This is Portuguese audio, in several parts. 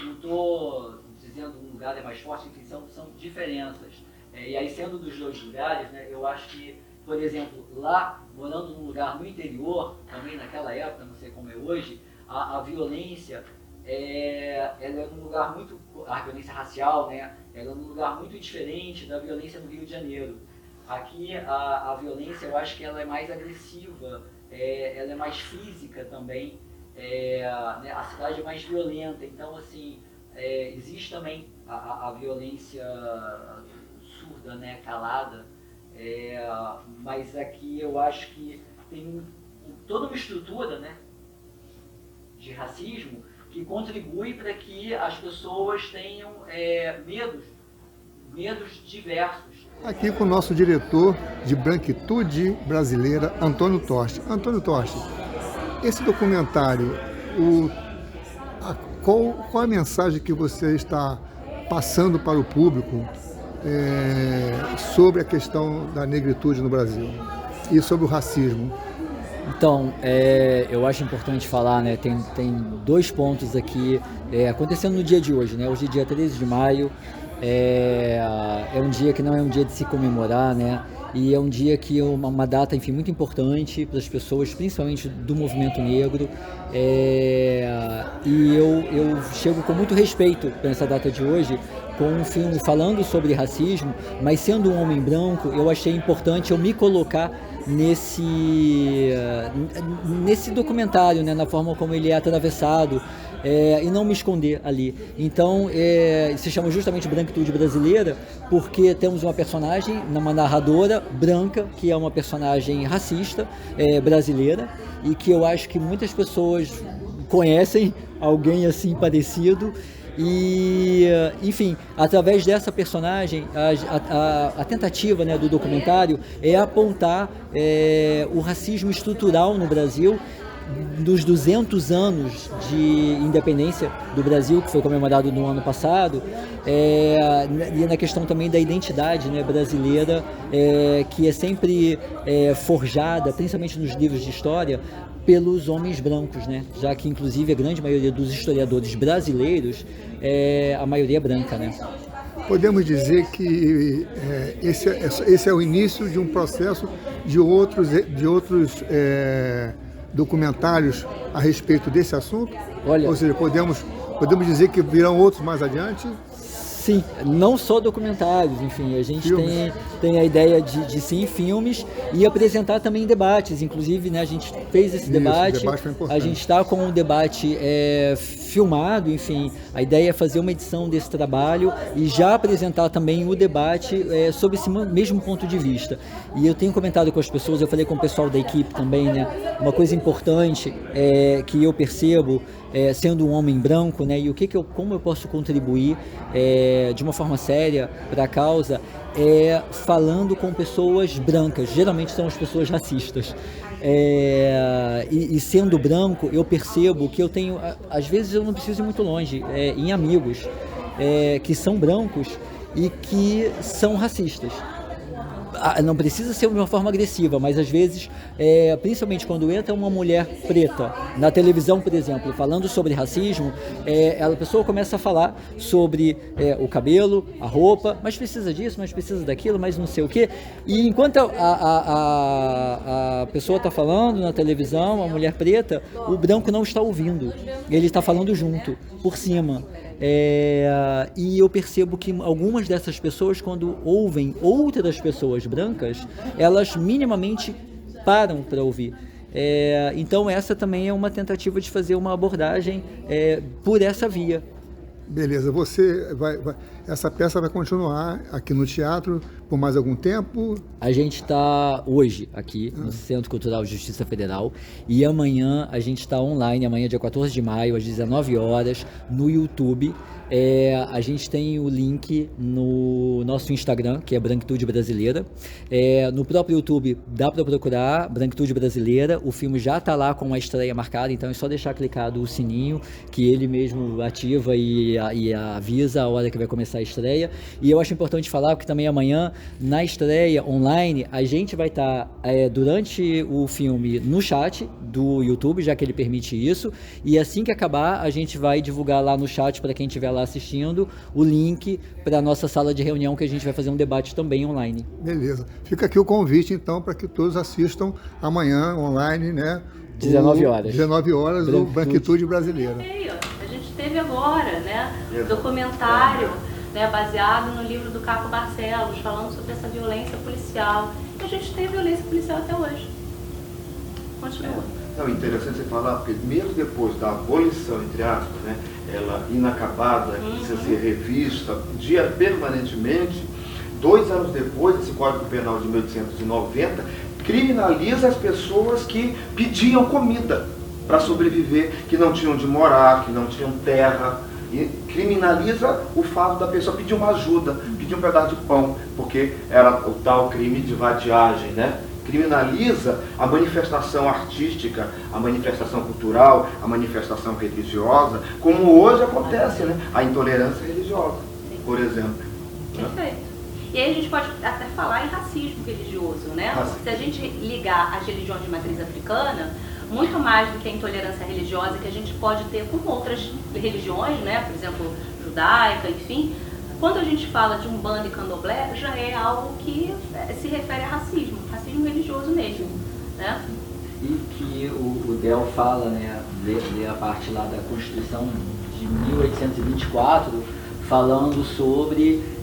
Não estou dizendo um lugar é mais forte, enfim, são diferenças. E aí, sendo dos dois lugares, né, eu acho que, por exemplo, lá, morando num lugar no interior, também naquela época, não sei como é hoje, a violência, ela é num lugar muito, a violência racial, né, ela é num lugar muito diferente da violência no Rio de Janeiro. Aqui, a violência, eu acho que ela é mais agressiva, ela é mais física também, né, a cidade é mais violenta, então, assim, existe também a violência surda, né, calada, mas aqui eu acho que tem toda uma estrutura, né, de racismo que contribui para que as pessoas tenham medos diversos. Aqui com o nosso diretor de Branquitude Brasileira, Antônio Toste. Antônio Toste, esse documentário, qual a mensagem que você está passando para o público sobre a questão da negritude no Brasil e sobre o racismo? Então, eu acho importante falar, né, tem dois pontos aqui acontecendo no dia de hoje, né? Hoje é dia 13 de maio, é um dia que não é um dia de se comemorar, né? E é um dia que uma data, enfim, muito importante para as pessoas, principalmente do movimento negro. E eu chego com muito respeito para essa data de hoje, com um filme falando sobre racismo, mas sendo um homem branco, eu achei importante eu me colocar nesse documentário, né, na forma como ele é atravessado, e não me esconder ali. Então, se chama justamente Branquitude Brasileira, porque temos uma personagem, uma narradora branca, que é uma personagem racista, brasileira, e que eu acho que muitas pessoas conhecem alguém assim parecido. E, enfim, através dessa personagem, a tentativa, né, do documentário é apontar o racismo estrutural no Brasil, dos 200 anos de independência do Brasil, que foi comemorado no ano passado, e na questão também da identidade, né, brasileira, que é sempre forjada, principalmente nos livros de história, pelos homens brancos, né? Já que inclusive a grande maioria dos historiadores brasileiros a maioria é branca, né? Podemos dizer que esse é o início de um processo de outros documentários a respeito desse assunto? Olha, ou seja, podemos dizer que virão outros mais adiante? Sim, não só documentários, enfim, a gente tem a ideia de sim, filmes, e apresentar também debates, inclusive, né, a gente fez esse debate a gente está com um debate filmado, enfim, a ideia é fazer uma edição desse trabalho e já apresentar também o debate sob esse mesmo ponto de vista. E eu tenho comentado com as pessoas, eu falei com o pessoal da equipe também, né, uma coisa importante que eu percebo, sendo um homem branco, né, e como eu posso contribuir de uma forma séria para a causa, falando com pessoas brancas, geralmente são as pessoas racistas. E sendo branco, eu percebo que eu tenho, às vezes eu não preciso ir muito longe, em amigos que são brancos e que são racistas. Não precisa ser de uma forma agressiva, mas às vezes, principalmente quando entra uma mulher preta na televisão, por exemplo, falando sobre racismo, a pessoa começa a falar sobre o cabelo, a roupa, mas precisa disso, mas precisa daquilo, mas não sei o quê. E enquanto a pessoa está falando na televisão, a mulher preta, o branco não está ouvindo, ele está falando junto, por cima. E eu percebo que algumas dessas pessoas, quando ouvem outras pessoas brancas, elas minimamente param para ouvir. Então essa também é uma tentativa de fazer uma abordagem por essa via. Beleza, essa peça vai continuar aqui no teatro por mais algum tempo? A gente está hoje aqui no Centro Cultural de Justiça Federal e amanhã a gente está online, amanhã dia 14 de maio, às 19 horas, no YouTube. A gente tem o link no nosso Instagram, que é Branquitude Brasileira. No próprio YouTube dá para procurar Branquitude Brasileira, o filme já está lá com a estreia marcada, então é só deixar clicado o sininho, que ele mesmo ativa e avisa a hora que vai começar a estreia. E eu acho importante falar que também amanhã na estreia online, a gente vai estar durante o filme no chat do YouTube, já que ele permite isso, e assim que acabar, a gente vai divulgar lá no chat para quem estiver lá assistindo o link para a nossa sala de reunião, que a gente vai fazer um debate também online. Beleza. Fica aqui o convite, então, para que todos assistam amanhã online, né? 19 horas. 19 horas, o Branquitude Brasileira. A gente teve agora, né, documentário, né, baseado no livro do Caco Barcelos, falando sobre essa violência policial. E a gente tem violência policial até hoje. Continua. Não, interessante você falar, porque mesmo depois da abolição, entre aspas, né, ela inacabada, precisa ser revista permanentemente, 2 anos depois, esse Código Penal de 1890 criminaliza as pessoas que pediam comida para sobreviver, que não tinham onde morar, que não tinham terra. E criminaliza o fato da pessoa pedir uma ajuda, pedir um pedaço de pão, porque era o tal crime de vadiagem, né? Criminaliza a manifestação artística, a manifestação cultural, a manifestação religiosa, como hoje acontece, né? A intolerância religiosa, por exemplo. Perfeito. E aí a gente pode até falar em racismo religioso, né? Se a gente ligar as religiões de matriz africana, muito mais do que a intolerância religiosa que a gente pode ter com outras religiões, né? Por exemplo, judaica, enfim. Quando a gente fala de Umbanda e Candomblé, já é algo que se refere a racismo religioso mesmo, né? E que o Del fala, né, lê a parte lá da Constituição de 1824, falando sobre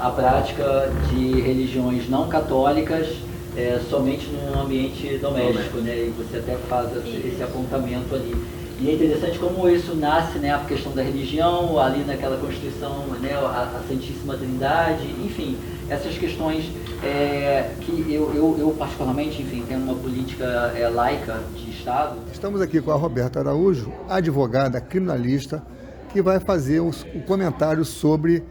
a prática de religiões não católicas somente no ambiente doméstico, né? E você até faz esse apontamento ali. E é interessante como isso nasce, né, a questão da religião, ali naquela Constituição, né, a Santíssima Trindade, enfim, essas questões que eu particularmente, enfim, tenho uma política laica de Estado. Estamos aqui com a Roberta Araújo, advogada criminalista, que vai fazer um comentário sobre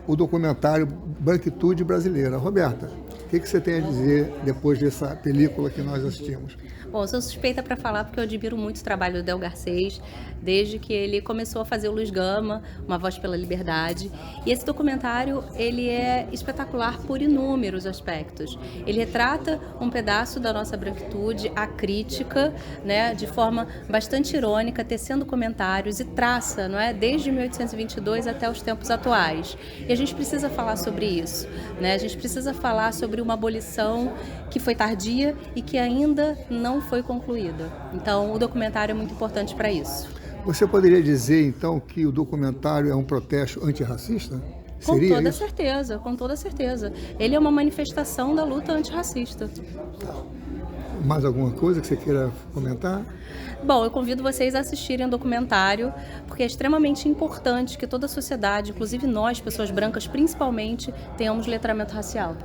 o documentário Branquitude Brasileira. Roberta, o que você tem a dizer depois dessa película que nós assistimos? Bom, eu sou suspeita para falar porque eu admiro muito o trabalho do Del Garcês, desde que ele começou a fazer o Luz Gama, Uma Voz pela Liberdade. E esse documentário, ele é espetacular por inúmeros aspectos. Ele retrata um pedaço da nossa branquitude, a crítica, né, de forma bastante irônica, tecendo comentários e traça, não é, desde 1822 até os tempos atuais. E a gente precisa falar sobre isso, né? A gente precisa falar sobre uma abolição que foi tardia e que ainda não foi concluída. Então, o documentário é muito importante para isso. Você poderia dizer, então, que o documentário é um protesto antirracista? Com toda certeza, com toda certeza. Ele é uma manifestação da luta antirracista. Mais alguma coisa que você queira comentar? Bom, eu convido vocês a assistirem o documentário, porque é extremamente importante que toda a sociedade, inclusive nós, pessoas brancas doutor, tenhamos letramento racial.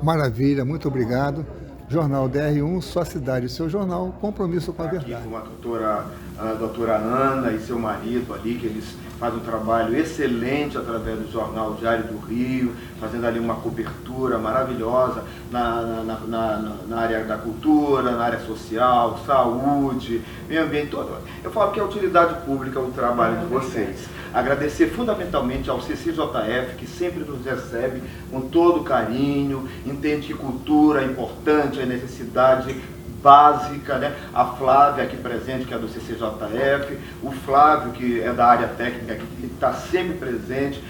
Maravilha, muito obrigado. Jornal DR1, sua cidade e seu jornal, compromisso com a verdade. Aqui com a doutora Ana e seu marido ali, que eles fazem um trabalho excelente através do Jornal Diário do Rio, fazendo ali uma cobertura maravilhosa na área da cultura, na área social, saúde, meio ambiente, todo. Eu falo que é utilidade pública o trabalho de vocês. Agradecer fundamentalmente ao CCJF, que sempre nos recebe com todo carinho, entende que cultura é importante, é necessidade básica, né? A Flávia aqui presente, que é do CCJF, o Flávio, que é da área técnica, que está sempre presente.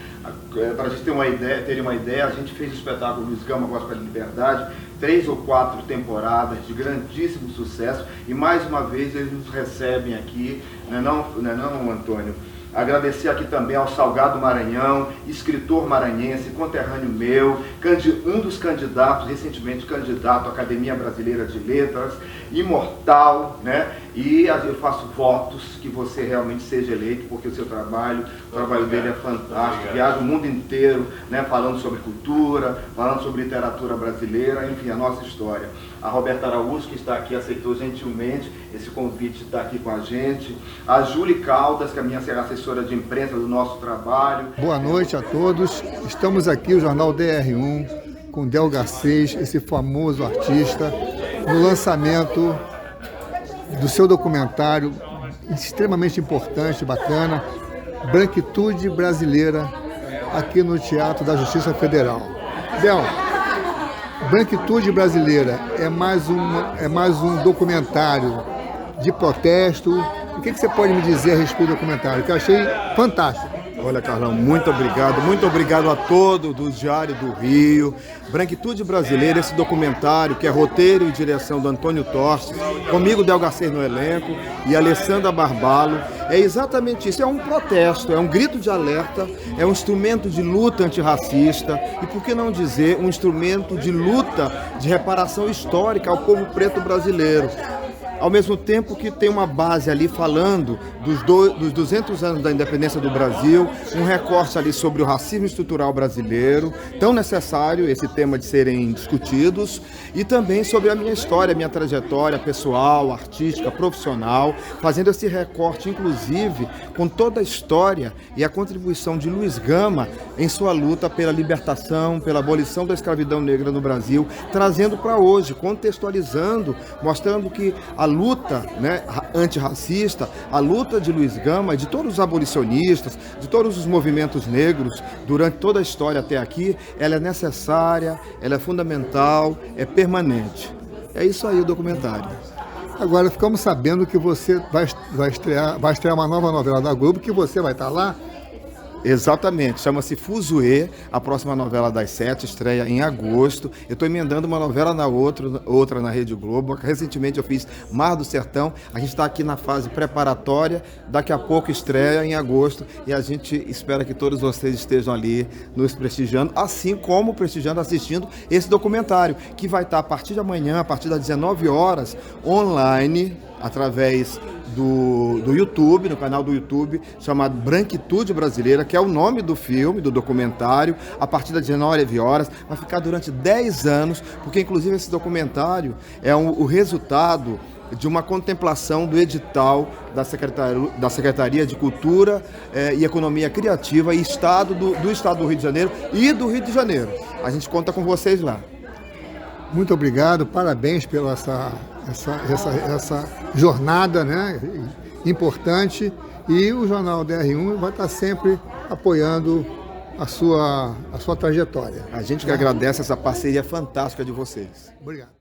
Para a gente ter uma ideia, a gente fez o espetáculo Luz Gama, Voz pela Liberdade, 3 ou 4 temporadas de grandíssimo sucesso, e mais uma vez eles nos recebem aqui, não, Antônio? Agradecer aqui também ao Salgado Maranhão, escritor maranhense, conterrâneo meu, um dos candidatos, recentemente candidato à Academia Brasileira de Letras, imortal, né? E eu faço votos que você realmente seja eleito, porque o trabalho dele é fantástico, viaja o mundo inteiro, né? Falando sobre cultura, falando sobre literatura brasileira, enfim, a nossa história. A Roberta Araújo, que está aqui, aceitou gentilmente esse convite de estar aqui com a gente. A Júlia Caldas, que é a minha assessora de imprensa do nosso trabalho. Boa noite a todos. Estamos aqui, o Jornal DR1, com Del Garcês, esse famoso artista, no lançamento do seu documentário extremamente importante, bacana, Branquitude Brasileira, aqui no Teatro da Justiça Federal. Del, Branquitude Brasileira é mais um documentário de protesto. O que você pode me dizer a respeito do documentário, que eu achei fantástico? Olha, Carlão, muito obrigado a todos do Diário do Rio. Branquitude Brasileira, esse documentário que é roteiro e direção do Antônio Torces, comigo Del Garcês no elenco e Alessandra Barbalo, é exatamente isso, é um protesto, é um grito de alerta, é um instrumento de luta antirracista e, por que não dizer, um instrumento de luta de reparação histórica ao povo preto brasileiro. Ao mesmo tempo que tem uma base ali falando dos 200 anos da independência do Brasil, um recorte ali sobre o racismo estrutural brasileiro, tão necessário esse tema de serem discutidos, e também sobre a minha história, a minha trajetória pessoal, artística, profissional, fazendo esse recorte, inclusive, com toda a história e a contribuição de Luiz Gama em sua luta pela libertação, pela abolição da escravidão negra no Brasil, trazendo para hoje, contextualizando, mostrando que a luta, né, antirracista, a luta de Luiz Gama, de todos os abolicionistas, de todos os movimentos negros, durante toda a história até aqui, ela é necessária, ela é fundamental, é permanente. É isso aí o documentário. Agora ficamos sabendo que você vai estrear uma nova novela da Globo, que você vai estar lá. Exatamente, chama-se Fuzue, a próxima novela das 7, estreia em agosto. Eu estou emendando uma novela na outra na Rede Globo. Recentemente eu fiz Mar do Sertão, a gente está aqui na fase preparatória, daqui a pouco estreia em agosto e a gente espera que todos vocês estejam ali nos prestigiando, assim como prestigiando, assistindo esse documentário, que vai estar a partir de amanhã, a partir das 19 horas, online, através do YouTube, no canal do YouTube, chamado Branquitude Brasileira, que é o nome do filme, do documentário, a partir das 19 horas, vai ficar durante 10 anos, porque inclusive esse documentário é o resultado de uma contemplação do edital da Secretaria de Cultura e Economia Criativa e Estado do Estado do Rio de Janeiro e do Rio de Janeiro. A gente conta com vocês lá. Muito obrigado, parabéns pela essa jornada, né, importante, e o Jornal DR1 vai estar sempre apoiando a sua trajetória. A gente que agradece essa parceria fantástica de vocês. Obrigado.